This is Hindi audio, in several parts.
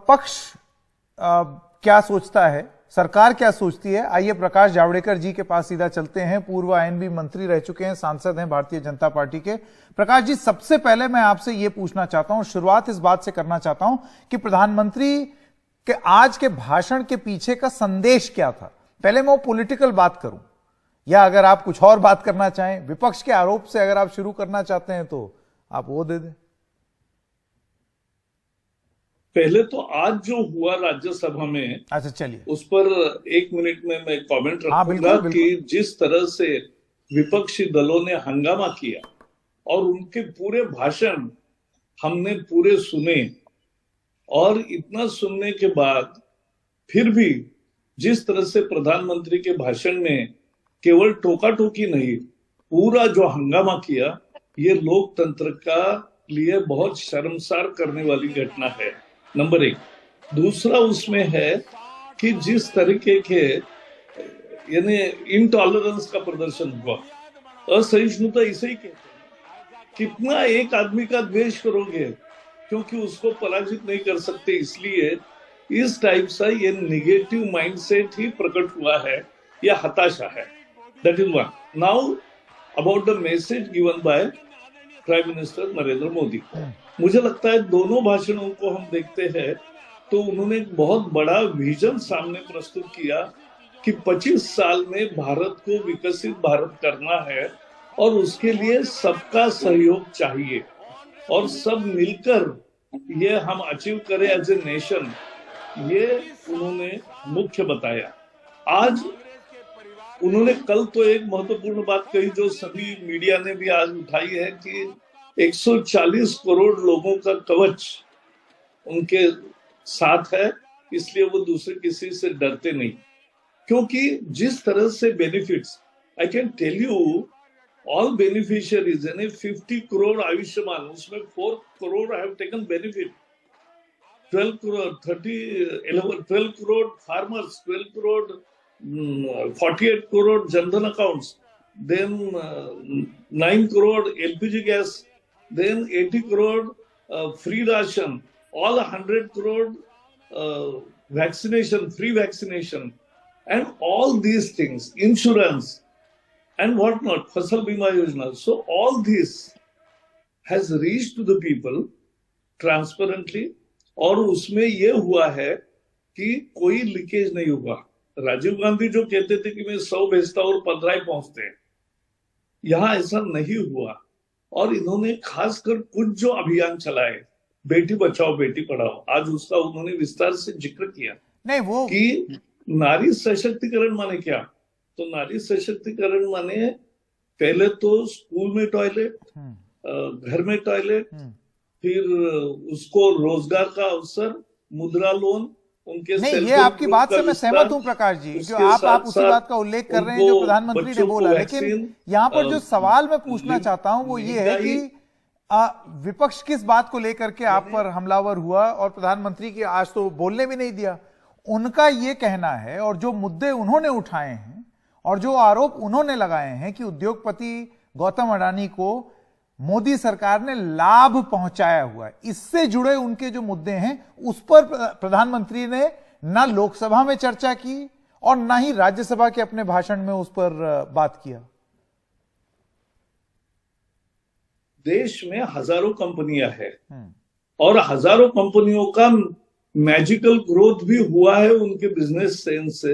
पक्ष क्या सोचता है, सरकार क्या सोचती है, आइए प्रकाश जावड़ेकर जी के पास सीधा चलते हैं। पूर्व आईएनबी मंत्री रह चुके हैं, सांसद हैं भारतीय जनता पार्टी के। प्रकाश जी, सबसे पहले मैं आपसे यह पूछना चाहता हूं, शुरुआत इस बात से करना चाहता हूं कि प्रधानमंत्री के आज के भाषण के पीछे का संदेश क्या था। पहले मैं वो पॉलिटिकल बात करूं, या अगर आप कुछ और बात करना चाहें, विपक्ष के आरोप से अगर आप शुरू करना चाहते हैं तो आप वो दे दें। पहले तो आज जो हुआ राज्यसभा में, अच्छा चलिए, उस पर 1 मिनट में मैं कमेंट रखूंगा। बिल्कुल। कि जिस तरह से विपक्षी दलों ने हंगामा किया और उनके पूरे भाषण हमने पूरे सुने, और इतना सुनने के बाद फिर भी जिस तरह से प्रधानमंत्री के भाषण में केवल टोका टोकी नहीं, पूरा जो हंगामा किया, ये लोकतंत्र का लिए बहुत शर्मसार करने वाली घटना है, नंबर 1। दूसरा उसमें है कि जिस तरीके के यानी इनटॉलरेंस का प्रदर्शन हुआ, असहिष्णुता इसे ही कहते हैं। कितना एक आदमी का द्वेष करोगे क्योंकि उसको पराजित नहीं कर सकते, इसलिए इस टाइप सा ये निगेटिव माइंडसेट ही प्रकट हुआ है, यह हताशा है। That is one. Now about the message given by prime minister Narendra Modi, मुझे लगता है दोनों भाषणों को हम देखते हैं तो उन्होंने एक बहुत बड़ा विजन सामने प्रस्तुत किया कि 25 साल में भारत को विकसित भारत करना है और उसके लिए सबका सहयोग चाहिए और सब मिलकर ये हम अचीव करें एज ए नेशन, ये उन्होंने मुख्य बताया। आज उन्होंने कल तो एक महत्वपूर्ण बात कही जो सभी मीडिया ने भी आज उठाई है कि 140 करोड़ लोगों का कवच उनके साथ है, इसलिए वो दूसरे किसी से डरते नहीं। क्योंकि जिस तरह से benefits, I can tell you all beneficiaries, यानी 50 करोड़ आयुष्मान, उसमें 4 crore have taken benefit, 12 crore farmers, 12 crore 48 crore Jan Dhan accounts, then 9 crore LPG gas, then 80 crore free ration, all 100 crore vaccination, free vaccination, and all these things, insurance and whatnot, Fasal Bima Yojana. So all this has reached to the people transparently, और उसमें ये हुआ है कि कोई लीकेज नहीं हुआ। राजीव गांधी जो कहते थे कि मैं 100 भेजता और 15 पहुंचते हैं, यहां ऐसा नहीं हुआ। और इन्होंने खासकर कुछ जो अभियान चलाए, बेटी बचाओ बेटी पढ़ाओ, आज उसका उन्होंने विस्तार से जिक्र किया। नहीं वो कि नारी सशक्तिकरण माने क्या, तो नारी सशक्तिकरण माने पहले तो स्कूल में टॉयलेट, घर में टॉयलेट, फिर उसको रोजगार का अवसर, मुद्रा लोन, उनके नहीं, ये आपकी बात से मैं सहमत हूं प्रकाश जी, जो आप उसी बात का उल्लेख कर रहे हैं जो प्रधानमंत्री ने बोला। लेकिन यहाँ पर जो सवाल मैं पूछना चाहता हूं वो ये है कि विपक्ष किस बात को लेकर के आप पर हमलावर हुआ और प्रधानमंत्री की आज तो बोलने भी नहीं दिया। उनका ये कहना है, और जो मुद्दे उन्होंने उठाए हैं और जो आरोप उन्होंने लगाए हैं कि उद्योगपति गौतम अडानी को मोदी सरकार ने लाभ पहुंचाया हुआ है, इससे जुड़े उनके जो मुद्दे हैं उस पर प्रधानमंत्री ने ना लोकसभा में चर्चा की और ना ही राज्यसभा के अपने भाषण में उस पर बात किया। देश में हजारों कंपनियां हैं और हजारों कंपनियों का मैजिकल ग्रोथ भी हुआ है उनके बिजनेस सेंस से।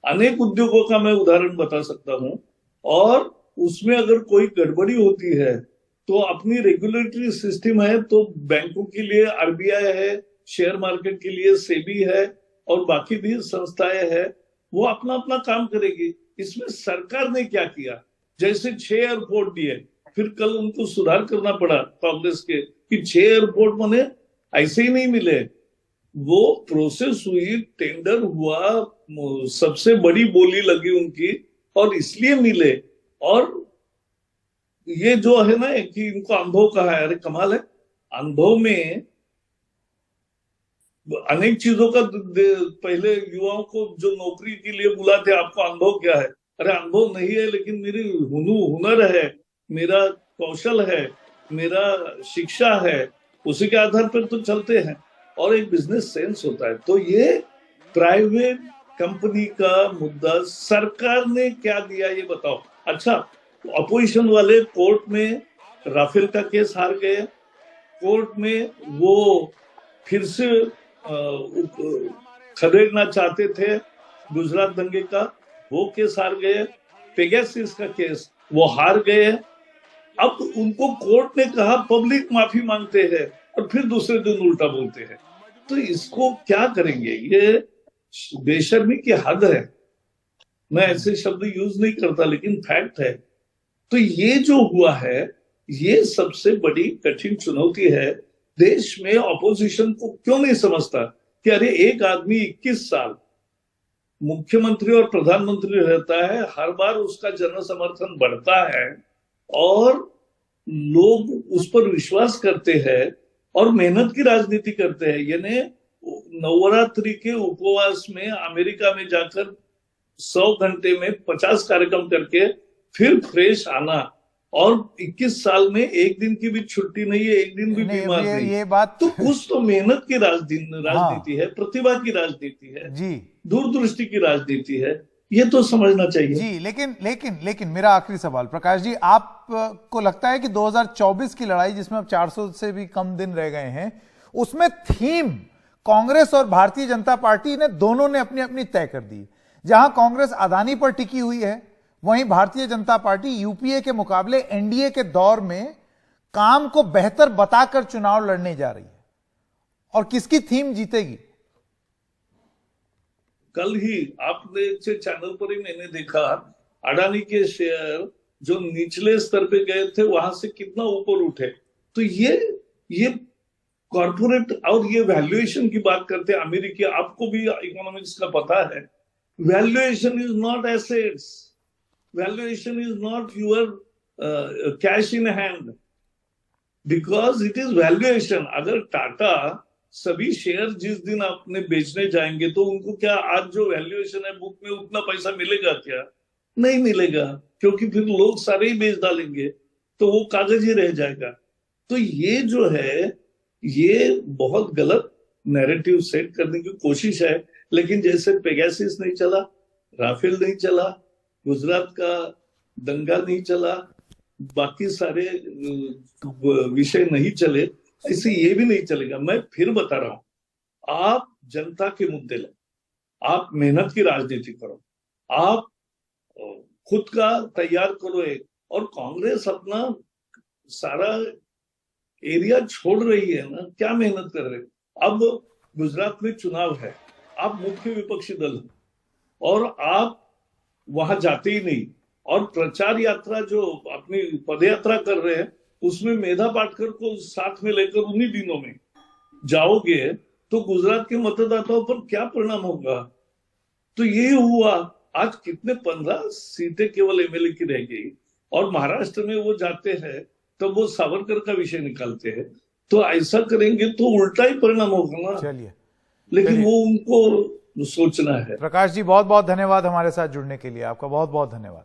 अनेक उद्योगों का मैं उदाहरण बता सकता हूं, और उसमें अगर कोई गड़बड़ी होती है तो अपनी रेगुलेटरी सिस्टम है, तो बैंकों के लिए आरबीआई है, शेयर मार्केट के लिए सेबी है और बाकी भी संस्थाएं हैं, वो अपना अपना काम करेगी। इसमें सरकार ने क्या किया, जैसे 6 एयरपोर्ट दिए, फिर कल उनको सुधार करना पड़ा कांग्रेस के कि 6 एयरपोर्ट मने ऐसे ही नहीं मिले, वो प्रोसेस हुई, टेंडर हुआ, सबसे बड़ी बोली लगी उनकी और इसलिए मिले। और ये जो है ना कि इनको अनुभव कहा है, अरे कमाल है, अनुभव में अनेक चीजों का पहले युवाओं को जो नौकरी के लिए बुलाते, आपको अनुभव क्या है, अरे अनुभव नहीं है लेकिन मेरी हुनर है, मेरा कौशल है, मेरा शिक्षा है, उसी के आधार पर तो चलते हैं। और एक बिजनेस सेंस होता है। तो ये प्राइवेट कंपनी का मुद्दा, सरकार ने क्या दिया ये बताओ। अच्छा, अपोजिशन वाले कोर्ट में राफेल का केस हार गए, कोर्ट में वो फिर से खदेड़ना चाहते थे गुजरात दंगे का, वो केस हार गए, पेगासस का केस वो हार गए। अब उनको कोर्ट ने कहा पब्लिक माफी मांगते हैं और फिर दूसरे दिन उल्टा बोलते हैं। तो इसको क्या करेंगे? ये बेशर्मी की हद है। मैं ऐसे शब्द यूज नहीं करता, लेकिन फैक्ट है। तो ये जो हुआ है, ये सबसे बड़ी कठिन चुनौती है। देश में ऑपोजिशन को क्यों नहीं समझता कि अरे एक आदमी 21 साल मुख्यमंत्री और प्रधानमंत्री रहता है, हर बार उसका जन समर्थन बढ़ता है और लोग उस पर विश्वास करते हैं और मेहनत की राजनीति करते हैं। यानी नवरात्रि के उपवास में अमेरिका में जाकर 100 घंटे में 50 कार्यक्रम करके फिर फ्रेश आना, और 21 साल में एक दिन की भी छुट्टी नहीं है, एक दिन भी बीमार नहीं। ये बात तो कुछ तो मेहनत की राजनीति है, प्रतिभा की राजनीति है जी, दूरदृष्टि की राजनीति है, ये तो समझना चाहिए जी। लेकिन मेरा आखिरी सवाल, प्रकाश जी, आपको लगता है कि 2024 की लड़ाई, जिसमें अब 400 से भी कम दिन रह गए हैं, उसमें थीम कांग्रेस और भारतीय जनता पार्टी ने दोनों ने अपनी अपनी तय कर दी। जहां कांग्रेस अदानी पर टिकी हुई है, वहीं भारतीय जनता पार्टी यूपीए के मुकाबले एनडीए के दौर में काम को बेहतर बताकर चुनाव लड़ने जा रही है। और किसकी थीम जीतेगी? कल ही आपने चैनल पर ही मैंने देखा, अडानी के शेयर जो निचले स्तर पे गए थे वहां से कितना ऊपर उठे। तो ये कॉर्पोरेट और ये वैल्यूएशन की बात करते हैं अमेरिकी, आपको भी इकोनॉमिक्स का पता है। Valuation is not assets, valuation is not your cash in hand, because it is valuation. अगर टाटा सभी शेयर जिस दिन आपने बेचने जाएंगे तो उनको क्या आज जो वैल्यूएशन है बुक में उतना पैसा मिलेगा क्या? नहीं मिलेगा, क्योंकि फिर लोग सारे ही बेच डालेंगे तो वो कागज ही रह जाएगा। तो ये जो है, ये बहुत गलत नैरेटिव सेट करने की कोशिश है। लेकिन जैसे पेगासस नहीं चला, राफेल नहीं चला, गुजरात का दंगा नहीं चला, बाकी सारे विषय नहीं चले, ऐसे ये भी नहीं चलेगा। मैं फिर बता रहा हूं, आप जनता के मुद्दे लो, आप मेहनत की राजनीति करो, आप खुद का तैयार करो एक। और कांग्रेस अपना सारा एरिया छोड़ रही है ना, क्या मेहनत कर रहे? अब गुजरात में चुनाव है, आप मुख्य विपक्षी दल हो और आप वहां जाते ही नहीं, और प्रचार यात्रा जो अपनी पदयात्रा कर रहे हैं उसमें मेधा पाटकर को साथ में लेकर उन्हीं दिनों में जाओगे तो गुजरात के मतदाताओं पर क्या परिणाम होगा? तो ये हुआ, आज कितने 15 सीटें केवल एमएलए की रह गई, और महाराष्ट्र में वो जाते हैं तब वो सावरकर का विषय निकालते हैं। तो ऐसा करेंगे तो उल्टा ही परिणाम होगा ना। चलिए, लेकिन वो उनको सोचना है। प्रकाश जी, बहुत बहुत धन्यवाद हमारे साथ जुड़ने के लिए। आपका बहुत बहुत धन्यवाद।